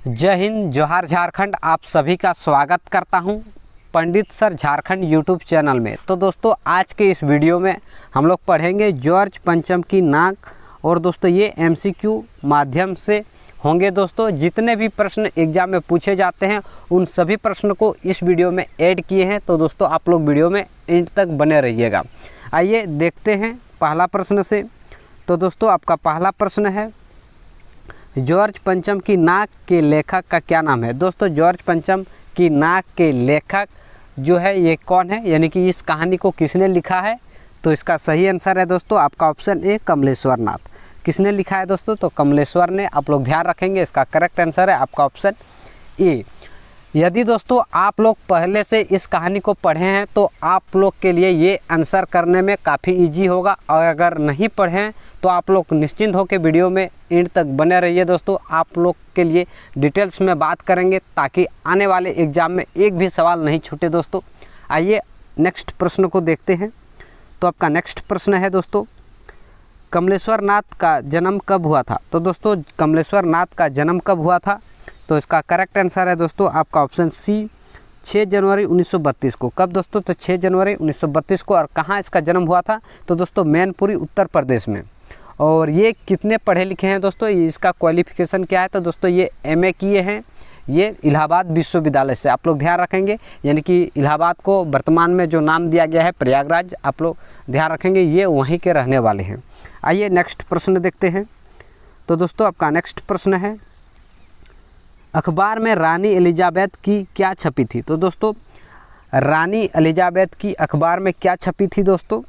जय हिंद, जोहार झारखंड। आप सभी का स्वागत करता हूं पंडित सर झारखंड यूट्यूब चैनल में। तो दोस्तों, आज के इस वीडियो में हम लोग पढ़ेंगे जॉर्ज पंचम की नाक। और दोस्तों, ये एमसीक्यू माध्यम से होंगे। दोस्तों, जितने भी प्रश्न एग्जाम में पूछे जाते हैं उन सभी प्रश्न को इस वीडियो में ऐड किए हैं। तो दोस्तों, आप लोग वीडियो में एंड तक बने रहिएगा। आइए देखते हैं पहला प्रश्न से। तो दोस्तों, आपका पहला प्रश्न है, जॉर्ज पंचम की नाक के लेखक का क्या नाम है। दोस्तों, जॉर्ज पंचम की नाक के लेखक जो है ये कौन है, यानी कि इस कहानी को किसने लिखा है। तो इसका सही आंसर है दोस्तों आपका ऑप्शन ए, कमलेश्वर नाथ। किसने लिखा है दोस्तों, तो कमलेश्वर ने। आप लोग ध्यान रखेंगे, इसका करेक्ट आंसर है आपका ऑप्शन ए। यदि दोस्तों आप लोग पहले से इस कहानी को पढ़े हैं तो आप लोग के लिए ये आंसर करने में काफ़ी इजी होगा। और अगर नहीं पढ़े हैं तो आप लोग निश्चिंत होकर वीडियो में एंड तक बने रहिए। दोस्तों, आप लोग के लिए डिटेल्स में बात करेंगे ताकि आने वाले एग्ज़ाम में एक भी सवाल नहीं छूटे। दोस्तों, आइए नेक्स्ट प्रश्न को देखते हैं। तो आपका नेक्स्ट प्रश्न है दोस्तों, कमलेश्वर नाथ का जन्म कब हुआ था। तो दोस्तों, कमलेश्वर नाथ का जन्म कब हुआ था। तो इसका करेक्ट आंसर है दोस्तों आपका ऑप्शन सी, 6 जनवरी 1932 को। कब दोस्तों, तो 6 जनवरी 1932 को। और कहाँ इसका जन्म हुआ था, तो दोस्तों मैनपुरी उत्तर प्रदेश में। और ये कितने पढ़े लिखे हैं दोस्तों, इसका क्वालिफिकेशन क्या है। तो दोस्तों, ये एमए किए हैं, ये इलाहाबाद विश्वविद्यालय से। आप लोग ध्यान रखेंगे, यानी कि इलाहाबाद को वर्तमान में जो नाम दिया गया है प्रयागराज, आप लोग ध्यान रखेंगे, ये वहीं के रहने वाले हैं। आइए नेक्स्ट प्रश्न देखते हैं। तो दोस्तों, आपका नेक्स्ट प्रश्न है, अखबार में रानी एलिजाबेथ की क्या छपी थी। तो दोस्तों, रानी एलिजाबेथ की अखबार में क्या छपी थी दोस्तों।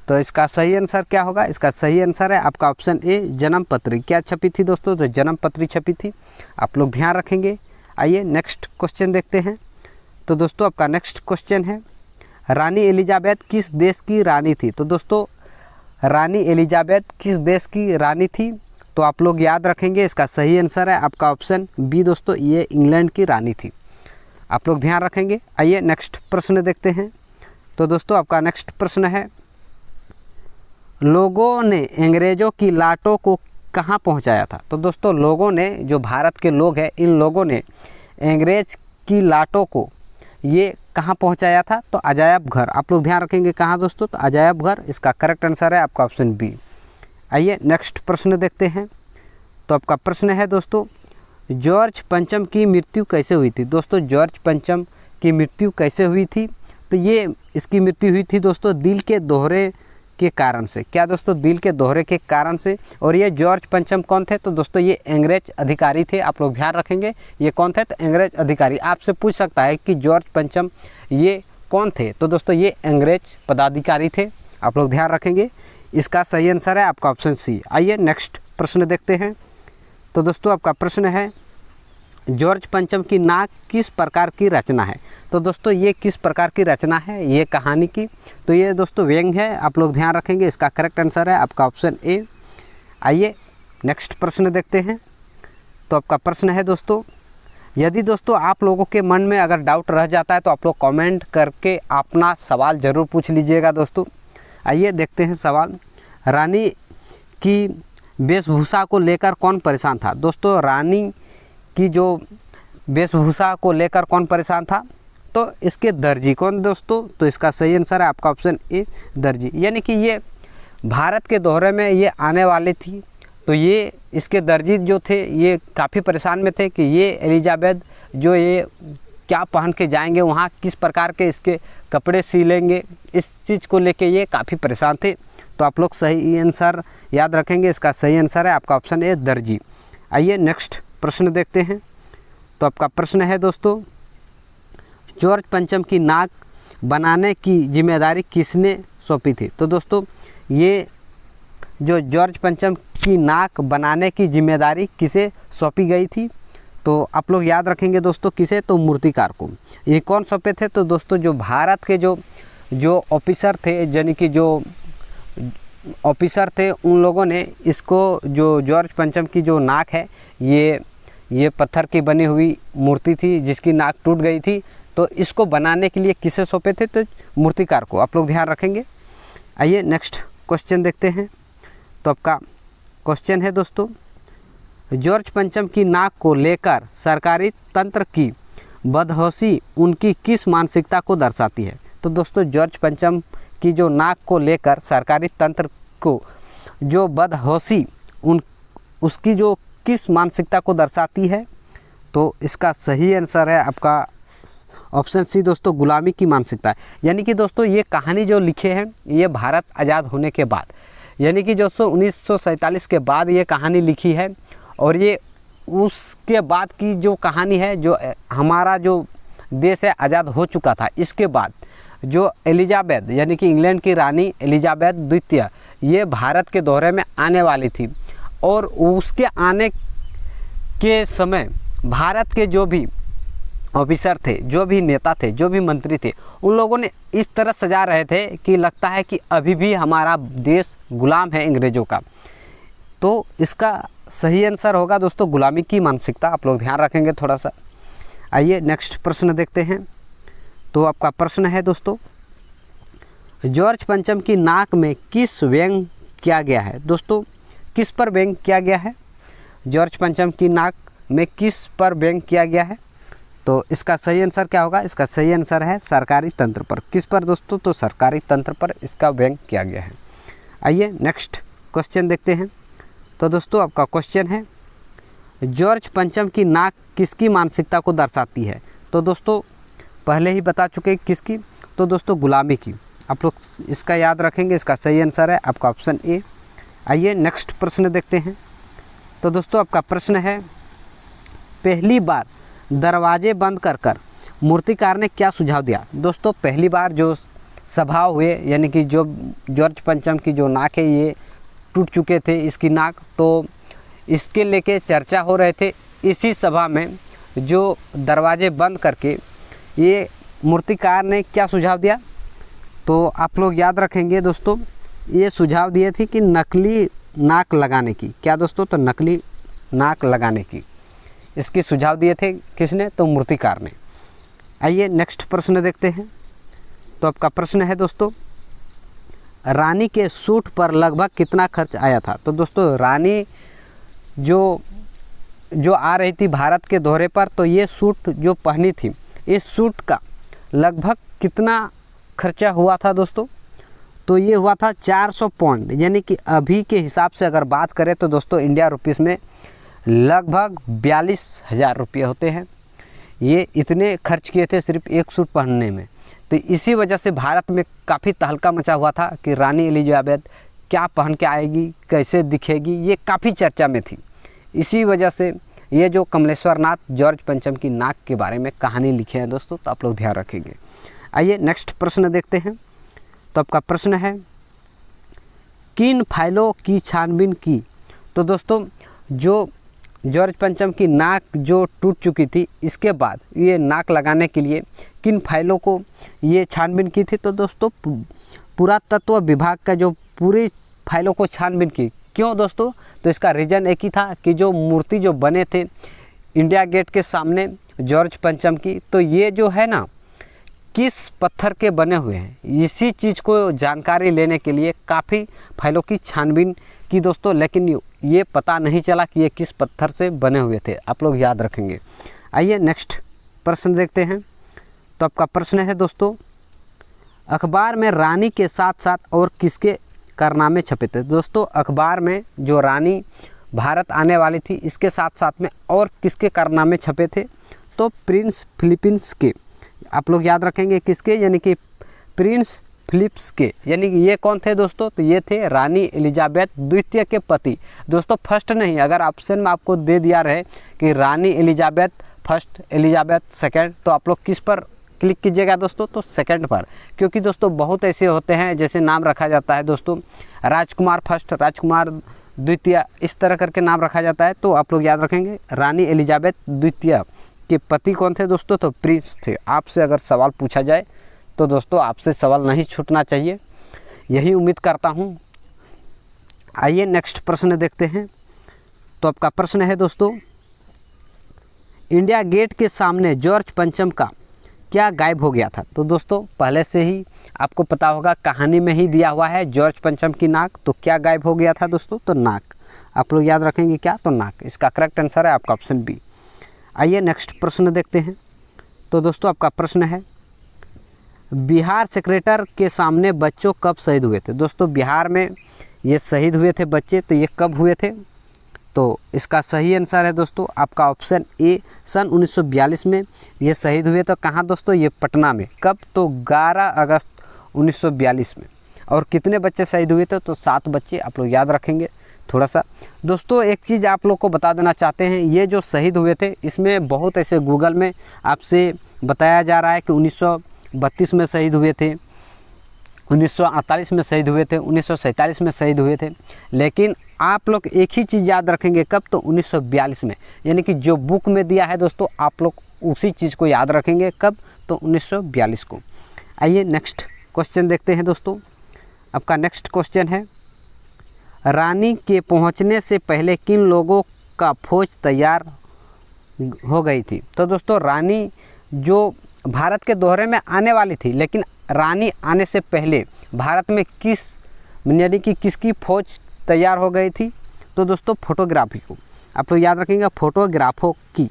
तो इसका सही आंसर क्या होगा, इसका सही आंसर है आपका ऑप्शन ए, जन्म पत्री। क्या छपी थी दोस्तों, तो जन्म पत्री छपी थी। आप लोग ध्यान रखेंगे। आइए नेक्स्ट क्वेश्चन देखते हैं। तो दोस्तों, आपका नेक्स्ट क्वेश्चन है, रानी एलिजाबेथ किस देश की रानी थी। तो दोस्तों, रानी एलिजाबेथ किस देश की रानी थी। तो आप लोग याद रखेंगे, इसका सही आंसर है आपका ऑप्शन बी दोस्तों, ये इंग्लैंड की रानी थी। आप लोग ध्यान रखेंगे। आइए नेक्स्ट प्रश्न देखते हैं। तो दोस्तों, आपका नेक्स्ट प्रश्न है, लोगों ने अंग्रेज़ों की लाटों को कहाँ पहुँचाया था। तो दोस्तों, लोगों ने, जो भारत के लोग हैं, इन लोगों ने अंग्रेज़ की लाटों को ये कहाँ पहुँचाया था। तो अजायब घर। आप लोग ध्यान रखेंगे, कहाँ दोस्तों, तो अजायब घर। इसका करेक्ट आंसर है आपका ऑप्शन बी। आइए नेक्स्ट प्रश्न देखते हैं। तो आपका प्रश्न है दोस्तों, जॉर्ज पंचम की मृत्यु कैसे हुई थी। दोस्तों, जॉर्ज पंचम की मृत्यु कैसे हुई थी। तो ये इसकी मृत्यु हुई थी दोस्तों दिल के दौरे के कारण से। क्या दोस्तों, दिल के दौरे के कारण से। और ये जॉर्ज पंचम कौन थे, तो दोस्तों ये अंग्रेज अधिकारी थे। आप लोग ध्यान रखेंगे, ये कौन थे, तो अंग्रेज अधिकारी। आपसे पूछ सकता है कि जॉर्ज पंचम ये कौन थे। तो दोस्तों, ये अंग्रेज पदाधिकारी थे। आप लोग ध्यान रखेंगे, इसका सही आंसर है आपका ऑप्शन सी। आइए नेक्स्ट प्रश्न देखते हैं। तो दोस्तों, आपका प्रश्न है, जॉर्ज पंचम की नाक किस प्रकार की रचना है। तो दोस्तों, ये किस प्रकार की रचना है ये कहानी की। तो ये दोस्तों व्यंग्य है। आप लोग ध्यान रखेंगे, इसका करेक्ट आंसर है आपका ऑप्शन ए। आइए नेक्स्ट प्रश्न देखते हैं। तो आपका प्रश्न है दोस्तों, यदि दोस्तों आप लोगों के मन में अगर डाउट रह जाता है तो आप लोग कमेंट करके अपना सवाल ज़रूर पूछ लीजिएगा दोस्तों। आइए देखते हैं सवाल, रानी की वेशभूषा को लेकर कौन परेशान था। दोस्तों, रानी की जो वेशभूषा को लेकर कौन परेशान था, तो इसके दर्जी। कौन दोस्तों, तो इसका सही आंसर है आपका ऑप्शन ए, दर्जी। यानी कि ये भारत के दौरे में ये आने वाली थी, तो ये इसके दर्जी जो थे ये काफ़ी परेशान में थे कि ये एलिजाबेथ जो ये क्या पहन के जाएंगे वहाँ, किस प्रकार के इसके कपड़े सिलेंगे, इस चीज़ को लेके ये काफ़ी परेशान थे। तो आप लोग सही आंसर याद रखेंगे, इसका सही आंसर है आपका ऑप्शन ए, दर्जी। आइए नेक्स्ट प्रश्न देखते हैं। तो आपका प्रश्न है दोस्तों, जॉर्ज पंचम की नाक बनाने की जिम्मेदारी किसने सौंपी थी। तो दोस्तों, ये जो जॉर्ज पंचम की नाक बनाने की जिम्मेदारी किसे सौंपी गई थी। तो आप लोग याद रखेंगे दोस्तों, किसे, तो मूर्तिकार को। ये कौन सौंपे थे, तो दोस्तों जो भारत के जो ऑफिसर थे, यानी कि जो ऑफिसर थे, उन लोगों ने इसको, जो जॉर्ज पंचम की जो नाक है, ये पत्थर की बनी हुई मूर्ति थी जिसकी नाक टूट गई थी। तो इसको बनाने के लिए किसे सौंपे थे, तो मूर्तिकार को। आप लोग ध्यान रखेंगे। आइए नेक्स्ट क्वेश्चन देखते हैं। तो आपका क्वेश्चन है दोस्तों, जॉर्ज पंचम की नाक को लेकर सरकारी तंत्र की बदहोशी उनकी किस मानसिकता को दर्शाती है? तो दोस्तों जॉर्ज पंचम की जो नाक को लेकर सरकारी तंत्र को जो बदहोशी उसकी जो किस मानसिकता को दर्शाती है? तो इसका सही आंसर है आपका ऑप्शन सी दोस्तों, गुलामी की मानसिकता। यानी कि दोस्तों ये कहानी जो लिखे हैं ये भारत आज़ाद होने के बाद, यानी कि दोस्तों 1947 के बाद ये कहानी लिखी है। और ये उसके बाद की जो कहानी है, जो हमारा जो देश है आज़ाद हो चुका था, इसके बाद जो एलिजाबेथ यानी कि इंग्लैंड की रानी एलिजाबेथ द्वितीय ये भारत के दौरे में आने वाली थी। और उसके आने के समय भारत के जो भी ऑफिसर थे, जो भी नेता थे, जो भी मंत्री थे, उन लोगों ने इस तरह सजा रहे थे कि लगता है कि अभी भी हमारा देश गुलाम है अंग्रेज़ों का। तो इसका सही आंसर होगा दोस्तों गुलामी की मानसिकता। आप लोग ध्यान रखेंगे थोड़ा सा। आइए नेक्स्ट प्रश्न देखते हैं। तो आपका प्रश्न है दोस्तों, जॉर्ज पंचम की नाक में किस व्यंग किया गया है? दोस्तों किस पर व्यंग किया गया है? जॉर्ज पंचम की नाक में किस पर व्यंग किया गया है? तो इसका सही आंसर क्या होगा? इसका सही आंसर है सरकारी तंत्र पर। किस पर दोस्तों? तो सरकारी तंत्र पर इसका व्यंग किया गया है। आइए नेक्स्ट क्वेश्चन देखते हैं। तो दोस्तों आपका क्वेश्चन है, जॉर्ज पंचम की नाक किसकी मानसिकता को दर्शाती है? तो दोस्तों पहले ही बता चुके किसकी, तो दोस्तों गुलामी की। आप लोग इसका याद रखेंगे। इसका सही आंसर है आपका ऑप्शन ए। आइए नेक्स्ट प्रश्न देखते हैं। तो दोस्तों आपका प्रश्न है, पहली बार दरवाजे बंद कर मूर्तिकार ने क्या सुझाव दिया? दोस्तों पहली बार जो सभा हुए, यानी कि जो जॉर्ज पंचम की जो नाक है ये टूट चुके थे, इसकी नाक, तो इसके लेके चर्चा हो रहे थे। इसी सभा में जो दरवाजे बंद करके ये मूर्तिकार ने क्या सुझाव दिया? तो आप लोग याद रखेंगे दोस्तों, ये सुझाव दिए थे कि नकली नाक लगाने की। क्या दोस्तों? तो नकली नाक लगाने की इसकी सुझाव दिए थे किसने? तो मूर्तिकार ने। आइए नेक्स्ट प्रश्न देखते हैं। तो आपका प्रश्न है दोस्तों, रानी के सूट पर लगभग कितना खर्च आया था? तो दोस्तों रानी जो आ रही थी भारत के दौरे पर, तो ये सूट जो पहनी थी, इस सूट का लगभग कितना खर्चा हुआ था दोस्तों? तो ये हुआ था 400 पाउंड, यानी कि अभी के हिसाब से अगर बात करें तो दोस्तों इंडिया रुपीस में लगभग 42,000 रुपये होते हैं। ये इतने खर्च किए थे सिर्फ एक सूट पहनने में। तो इसी वजह से भारत में काफ़ी तहलका मचा हुआ था कि रानी एलिजाबेथ क्या पहन के आएगी, कैसे दिखेगी, ये काफ़ी चर्चा में थी। इसी वजह से ये जो कमलेश्वर नाथ जॉर्ज पंचम की नाक के बारे में कहानी लिखे हैं दोस्तों, तो आप लोग ध्यान रखेंगे। आइए नेक्स्ट प्रश्न देखते हैं। तो आपका प्रश्न है, किन फाइलों की छानबीन की? तो दोस्तों जो जॉर्ज पंचम की नाक जो टूट चुकी थी, इसके बाद ये नाक लगाने के लिए किन फाइलों को ये छानबीन की थी? तो दोस्तों पुरातत्व विभाग का जो पूरी फाइलों को छानबीन की। क्यों दोस्तों? तो इसका रीज़न एक ही था कि जो मूर्ति जो बने थे इंडिया गेट के सामने जॉर्ज पंचम की, तो ये जो है ना किस पत्थर के बने हुए हैं, इसी चीज़ को जानकारी लेने के लिए काफ़ी फाइलों की छानबीन की दोस्तों, लेकिन ये पता नहीं चला कि ये किस पत्थर से बने हुए थे। आप लोग याद रखेंगे। आइए नेक्स्ट प्रश्न देखते हैं। तो आपका प्रश्न है दोस्तों, अखबार में रानी के साथ साथ और किसके कारनामे छपे थे? दोस्तों अखबार में जो रानी भारत आने वाली थी, इसके साथ साथ में और किसके कारनामे छपे थे? तो प्रिंस फिलिपिन्स के। आप लोग याद रखेंगे किसके, यानी कि प्रिंस फिलिप्स के। यानी कि ये कौन थे दोस्तों? तो ये थे रानी एलिजाबेथ द्वितीय के पति। दोस्तों फर्स्ट नहीं, अगर ऑप्शन में आपको दे दिया रहे कि रानी एलिजाबेथ फर्स्ट, एलिजाबेथ सेकंड, तो आप लोग किस पर क्लिक कीजिएगा दोस्तों? तो सेकंड पर। क्योंकि दोस्तों बहुत ऐसे होते हैं, जैसे नाम रखा जाता है दोस्तों राजकुमार फर्स्ट, राजकुमार द्वितीय, इस तरह करके नाम रखा जाता है। तो आप लोग याद रखेंगे रानी एलिजाबेथ द्वितीय के पति कौन थे दोस्तों? तो प्रिंस थे। आपसे अगर सवाल पूछा जाए तो दोस्तों आपसे सवाल नहीं छूटना चाहिए, यही उम्मीद करता हूँ। आइए नेक्स्ट प्रश्न देखते हैं। तो आपका प्रश्न है दोस्तों, इंडिया गेट के सामने जॉर्ज पंचम का क्या गायब हो गया था? तो दोस्तों पहले से ही आपको पता होगा, कहानी में ही दिया हुआ है जॉर्ज पंचम की नाक। तो क्या गायब हो गया था दोस्तों? तो नाक। आप लोग याद रखेंगे क्या, तो नाक। इसका करेक्ट आंसर है आपका ऑप्शन बी। आइए नेक्स्ट प्रश्न देखते हैं। तो दोस्तों आपका प्रश्न है, बिहार सेक्रेटर के सामने बच्चों कब शहीद हुए थे। दोस्तों बिहार में ये शहीद हुए थे बच्चे, तो ये कब हुए थे, तो इसका सही आंसर है दोस्तों आपका ऑप्शन ए, सन 1942 में ये शहीद हुए। तो कहाँ दोस्तों, ये पटना में। कब, तो 11 अगस्त 1942 में। और कितने बच्चे शहीद हुए थे, तो 7 बच्चे। आप लोग याद रखेंगे थोड़ा सा। दोस्तों एक चीज़ आप लोग को बता देना चाहते हैं, ये जो शहीद हुए थे इसमें बहुत ऐसे गूगल में आपसे बताया जा रहा है कि 1932 में शहीद हुए थे, 1948 में शहीद हुए थे, 1947 में शहीद हुए थे। लेकिन आप लोग एक ही चीज़ याद रखेंगे, कब, तो 1942 में। यानी कि जो बुक में दिया है दोस्तों, आप लोग उसी चीज़ को याद रखेंगे, कब, तो 1942 को। आइए नेक्स्ट क्वेश्चन देखते हैं दोस्तों। आपका नेक्स्ट क्वेश्चन है, रानी के पहुंचने से पहले किन लोगों का फौज तैयार हो गई थी। तो दोस्तों रानी जो भारत के दौरे में आने वाली थी, लेकिन रानी आने से पहले भारत में किस, यानी कि किसकी फौज तैयार हो गई थी, तो दोस्तों फोटोग्राफी को। आप लोग याद रखेंगे, फोटोग्राफों की।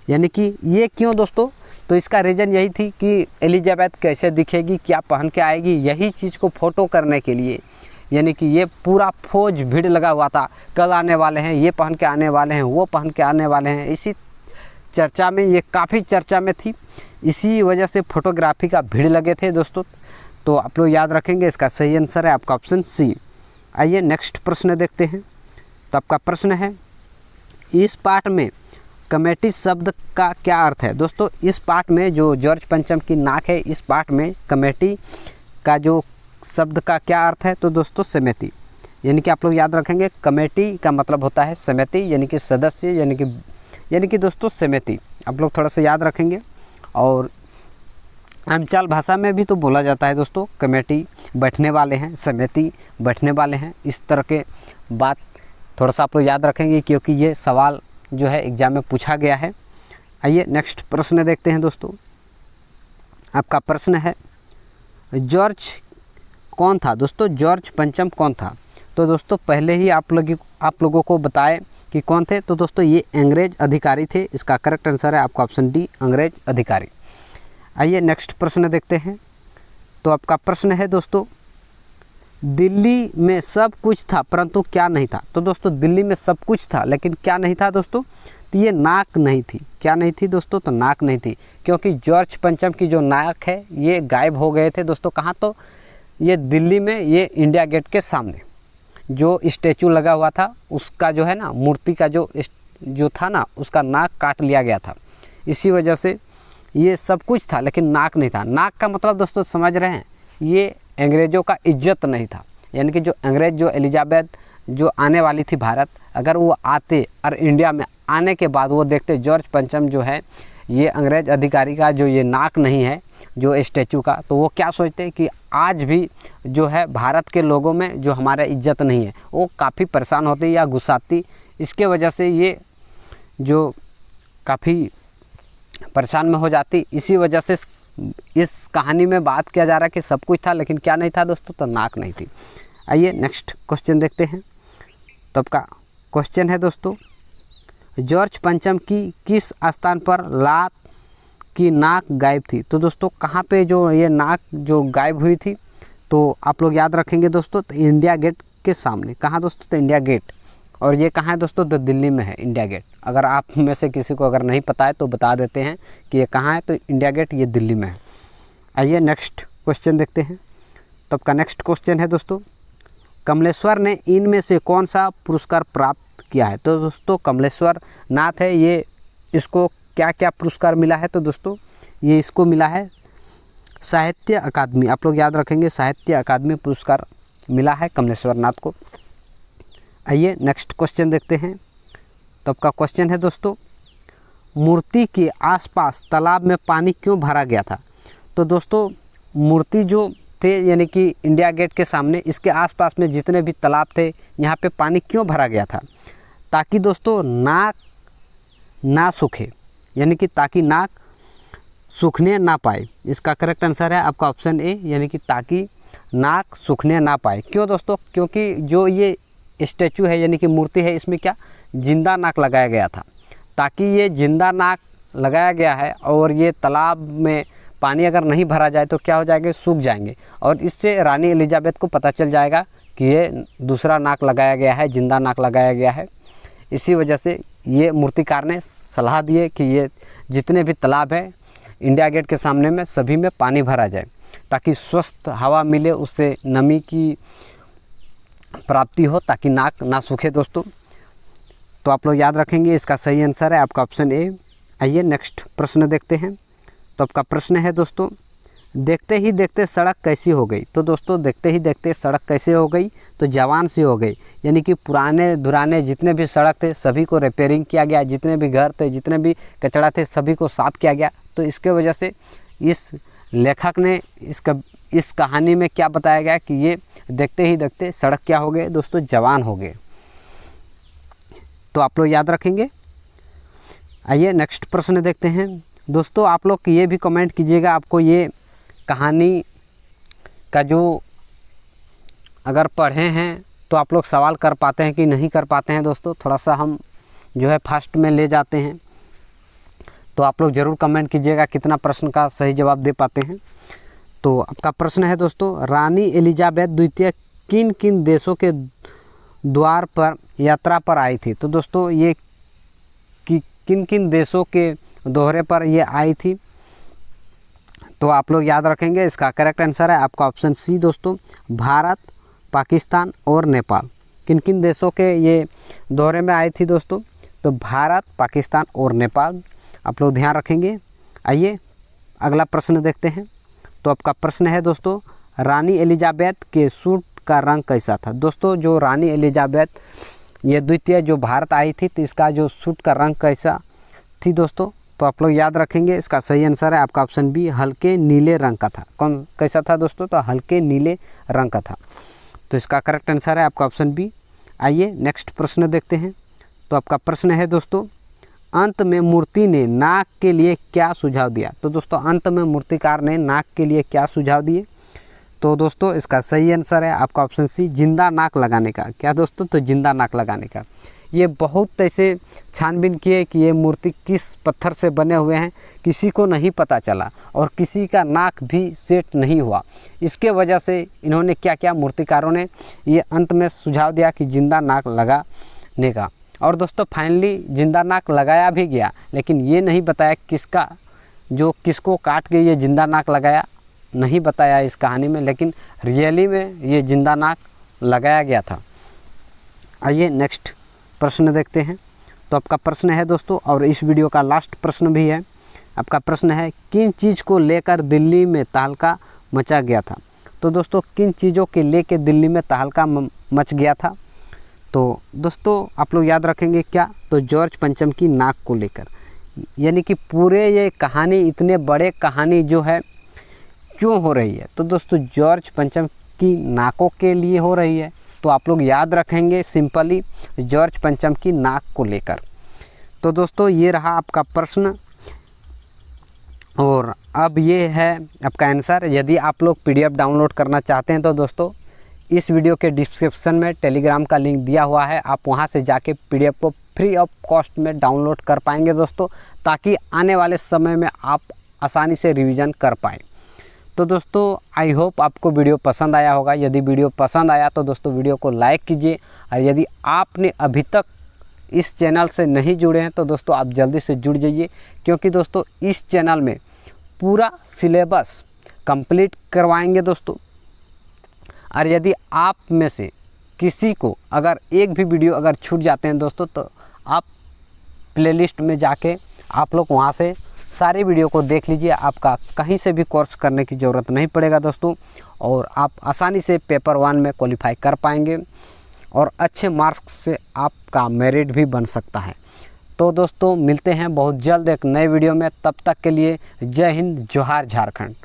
यानी कि ये क्यों दोस्तों, तो इसका रीज़न यही थी कि एलिजाबेथ कैसे दिखेगी, क्या पहन के आएगी, यही चीज़ को फ़ोटो करने के लिए यानी कि ये पूरा फौज भीड़ लगा हुआ था। कल आने वाले हैं, ये पहन के आने वाले हैं, वो पहन के आने वाले हैं, इसी चर्चा में, ये काफ़ी चर्चा में थी। इसी वजह से फोटोग्राफी का भीड़ लगे थे दोस्तों। तो आप लोग याद रखेंगे, इसका सही आंसर है आपका ऑप्शन सी। आइए नेक्स्ट प्रश्न देखते हैं। तो आपका प्रश्न है, इस पाठ में कमेटी शब्द का क्या अर्थ है। दोस्तों इस पाठ में जो जॉर्ज पंचम की नाक है, इस पाठ में कमेटी का जो शब्द का क्या अर्थ है, तो दोस्तों समिति। यानी कि आप लोग याद रखेंगे, कमेटी का मतलब होता है समिति, यानी कि सदस्य, यानी कि दोस्तों समिति। आप लोग थोड़ा सा याद रखेंगे। और आमचाल भाषा में भी तो बोला जाता है दोस्तों, कमेटी बैठने वाले हैं, समिति बैठने वाले हैं, इस तरह के बात थोड़ा सा आप लोग याद रखेंगे, क्योंकि ये सवाल जो है एग्जाम में पूछा गया है। आइए नेक्स्ट प्रश्न देखते हैं दोस्तों। आपका प्रश्न है, जॉर्ज कौन था। दोस्तों जॉर्ज पंचम कौन था। तो दोस्तों पहले ही आप लोगों को बताएं कि कौन थे। तो दोस्तों ये अंग्रेज अधिकारी थे। इसका करेक्ट आंसर है आपका ऑप्शन डी, अंग्रेज अधिकारी। आइए नेक्स्ट प्रश्न देखते हैं। तो आपका प्रश्न है दोस्तों, दिल्ली में सब कुछ था परंतु क्या नहीं था। तो दोस्तों दिल्ली में सब कुछ था लेकिन क्या नहीं था दोस्तों, तो ये नाक नहीं थी। क्या नहीं थी दोस्तों, तो नाक नहीं थी, क्योंकि जॉर्ज पंचम की जो नाक है ये गायब हो गए थे दोस्तों। कहाँ, तो ये दिल्ली में, ये इंडिया गेट के सामने जो स्टैचू लगा हुआ था, उसका जो है ना, मूर्ति का जो था ना, उसका नाक काट लिया गया था। इसी वजह से ये सब कुछ था लेकिन नाक नहीं था। नाक का मतलब दोस्तों समझ रहे हैं, ये अंग्रेज़ों का इज्जत नहीं था। यानी कि जो अंग्रेज़, जो एलिजाबेथ जो आने वाली थी भारत, अगर वो आते और इंडिया में आने के बाद वो देखते जॉर्ज पंचम जो है, ये अंग्रेज़ अधिकारी का जो ये नाक नहीं है, जो स्टैचू का, तो वो क्या सोचते कि आज भी जो है भारत के लोगों में जो हमारा इज्जत नहीं है, वो काफ़ी परेशान होती या गुस्साती। इसके वजह से ये जो काफ़ी परेशान में हो जाती। इसी वजह से इस कहानी में बात किया जा रहा है कि सब कुछ था लेकिन क्या नहीं था दोस्तों, तो नाक नहीं थी। आइए नेक्स्ट क्वेश्चन देखते हैं। तो आपका क्वेश्चन है दोस्तों, जॉर्ज पंचम की किस स्थान पर लात की नाक गायब थी। तो दोस्तों कहाँ पे जो ये नाक जो गायब हुई थी, तो आप लोग याद रखेंगे दोस्तों, तो इंडिया गेट के सामने। कहाँ दोस्तों, तो इंडिया गेट। और ये कहाँ है दोस्तों, तो दिल्ली में है इंडिया गेट। अगर आप में से किसी को अगर नहीं पता है तो बता देते हैं कि ये कहाँ है, तो इंडिया गेट ये दिल्ली में है। आइए नेक्स्ट क्वेश्चन देखते हैं। तो आपका नेक्स्ट क्वेश्चन है दोस्तों, कमलेश्वर ने इनमें से कौन सा पुरस्कार प्राप्त किया है। तो दोस्तों कमलेश्वर नाथ है, ये इसको क्या क्या पुरस्कार मिला है। तो दोस्तों ये इसको मिला है साहित्य अकादमी। आप लोग याद रखेंगे, साहित्य अकादमी पुरस्कार मिला है कमलेश्वर नाथ को। आइए नेक्स्ट क्वेश्चन देखते हैं। तो आपका क्वेश्चन है दोस्तों, मूर्ति के आसपास तालाब में पानी क्यों भरा गया था। तो दोस्तों मूर्ति जो थे, यानी कि इंडिया गेट के सामने, इसके आसपास में जितने भी तालाब थे, यहाँ पे पानी क्यों भरा गया था, ताकि दोस्तों नाक ना सूखे, यानी कि ताकि नाक सूखने ना पाए। इसका करेक्ट आंसर है आपका ऑप्शन ए, यानी कि ताकि नाक सूखने ना पाए। क्यों दोस्तों, क्योंकि जो ये स्टैचू है यानी कि मूर्ति है, इसमें क्या जिंदा नाक लगाया गया था, ताकि ये जिंदा नाक लगाया गया है और ये तालाब में पानी अगर नहीं भरा जाए तो क्या हो जाएगा, सूख जाएंगे, और इससे रानी एलिजाबेथ को पता चल जाएगा कि ये दूसरा नाक लगाया गया है, जिंदा नाक लगाया गया है। इसी वजह से ये मूर्तिकार ने सलाह दिए कि ये जितने भी तालाब है इंडिया गेट के सामने में सभी में पानी भरा जाए, ताकि स्वस्थ हवा मिले, उससे नमी की प्राप्ति हो, ताकि नाक ना सूखे दोस्तों। तो आप लोग याद रखेंगे, इसका सही आंसर है आपका ऑप्शन ए। आइए नेक्स्ट प्रश्न देखते हैं। तो आपका प्रश्न है दोस्तों, देखते ही देखते सड़क कैसी हो गई। तो दोस्तों देखते ही देखते सड़क कैसे हो गई, तो जवान सी हो गई, यानी कि पुराने दुराने जितने भी सड़क थे सभी को रिपेयरिंग किया गया, जितने भी घर थे, जितने भी कचरा थे सभी को साफ़ किया गया। तो इसके वजह से इस लेखक ने इस कहानी में क्या बताया गया कि ये देखते ही देखते सड़क क्या हो गए दोस्तों, जवान हो गए। तो आप लोग याद रखेंगे। आइए नेक्स्ट प्रश्न देखते हैं दोस्तों। आप लोग ये भी कमेंट कीजिएगा, आपको ये कहानी का जो अगर पढ़े हैं तो आप लोग सवाल कर पाते हैं कि नहीं कर पाते हैं दोस्तों। थोड़ा सा हम जो है फास्ट में ले जाते हैं, तो आप लोग ज़रूर कमेंट कीजिएगा कितना प्रश्न का सही जवाब दे पाते हैं। तो आपका प्रश्न है दोस्तों, रानी एलिजाबेथ द्वितीय किन किन देशों के द्वार पर यात्रा पर आई थी। तो दोस्तों ये किन किन देशों के दौरे पर ये आई थी, तो आप लोग याद रखेंगे, इसका करेक्ट आंसर है आपका ऑप्शन सी दोस्तों, भारत, पाकिस्तान और नेपाल। किन किन देशों के ये दौरे में आई थी दोस्तों, तो भारत, पाकिस्तान और नेपाल। आप लोग ध्यान रखेंगे। आइए अगला प्रश्न देखते हैं। तो आपका प्रश्न है दोस्तों, रानी एलिजाबेथ के सूट का रंग कैसा था। दोस्तों जो रानी एलिजाबेथ ये द्वितीय जो भारत आई थी, तो इसका जो सूट का रंग कैसा थी दोस्तों, तो आप लोग याद रखेंगे, इसका सही आंसर है आपका ऑप्शन बी, हल्के नीले रंग का था। कौन कैसा था दोस्तों, तो हल्के नीले रंग का था। तो इसका करेक्ट आंसर है आपका ऑप्शन बी। आइए नेक्स्ट प्रश्न देखते हैं। तो आपका प्रश्न है दोस्तों, अंत में मूर्ति ने नाक के लिए क्या सुझाव दिया। तो दोस्तों अंत में मूर्तिकार ने नाक के लिए क्या सुझाव दिए, तो दोस्तों इसका सही आंसर है आपका ऑप्शन सी, जिंदा नाक लगाने का। क्या दोस्तों, तो जिंदा नाक लगाने का। ये बहुत ऐसे छानबीन किए कि ये मूर्ति किस पत्थर से बने हुए हैं, किसी को नहीं पता चला और किसी का नाक भी सेट नहीं हुआ। इसके वजह से इन्होंने क्या किया, मूर्तिकारों ने ये अंत में सुझाव दिया कि जिंदा नाक लगाने का। और दोस्तों फाइनली जिंदा नाक लगाया भी गया, लेकिन ये नहीं बताया किसका, जो किसको काट के ये जिंदा नाक लगाया, नहीं बताया इस कहानी में, लेकिन रियली में ये जिंदा नाक लगाया गया था। आइए नेक्स्ट प्रश्न देखते हैं। तो आपका प्रश्न है दोस्तों, और इस वीडियो का लास्ट प्रश्न भी है। आपका प्रश्न है, किन चीज़ को लेकर दिल्ली में तहलका मचा गया था। तो दोस्तों किन चीज़ों के लेकर दिल्ली में तहलका मच गया था, तो दोस्तों आप लोग याद रखेंगे क्या, तो जॉर्ज पंचम की नाक को लेकर। यानी कि पूरे ये कहानी, इतने बड़े कहानी जो है क्यों हो रही है, तो दोस्तों जॉर्ज पंचम की नाकों के लिए हो रही है। तो आप लोग याद रखेंगे सिंपली, जॉर्ज पंचम की नाक को लेकर। तो दोस्तों ये रहा आपका प्रश्न, और अब ये है आपका आंसर। यदि आप लोग PDF डाउनलोड करना चाहते हैं तो दोस्तों इस वीडियो के डिस्क्रिप्शन में टेलीग्राम का लिंक दिया हुआ है, आप वहां से जाके PDF को फ्री ऑफ कॉस्ट में डाउनलोड कर पाएंगे दोस्तों, ताकि आने वाले समय में आप आसानी से रिवीजन कर पाएँ। तो दोस्तों आई होप आपको वीडियो पसंद आया होगा। यदि वीडियो पसंद आया तो दोस्तों वीडियो को लाइक कीजिए, और यदि आपने अभी तक इस चैनल से नहीं जुड़े हैं तो दोस्तों आप जल्दी से जुड़ जाइए, क्योंकि दोस्तों इस चैनल में पूरा सिलेबस कंप्लीट करवाएंगे दोस्तों। और यदि आप में से किसी को अगर एक भी वीडियो अगर छूट जाते हैं दोस्तों, तो आप प्लेलिस्ट में जाके आप लोग वहाँ से सारी वीडियो को देख लीजिए। आपका कहीं से भी कोर्स करने की ज़रूरत नहीं पड़ेगा दोस्तों, और आप आसानी से पेपर 1 में क्वालिफाई कर पाएंगे, और अच्छे मार्क्स से आपका मेरिट भी बन सकता है। तो दोस्तों मिलते हैं बहुत जल्द एक नए वीडियो में, तब तक के लिए जय हिंद, जोहार झारखंड।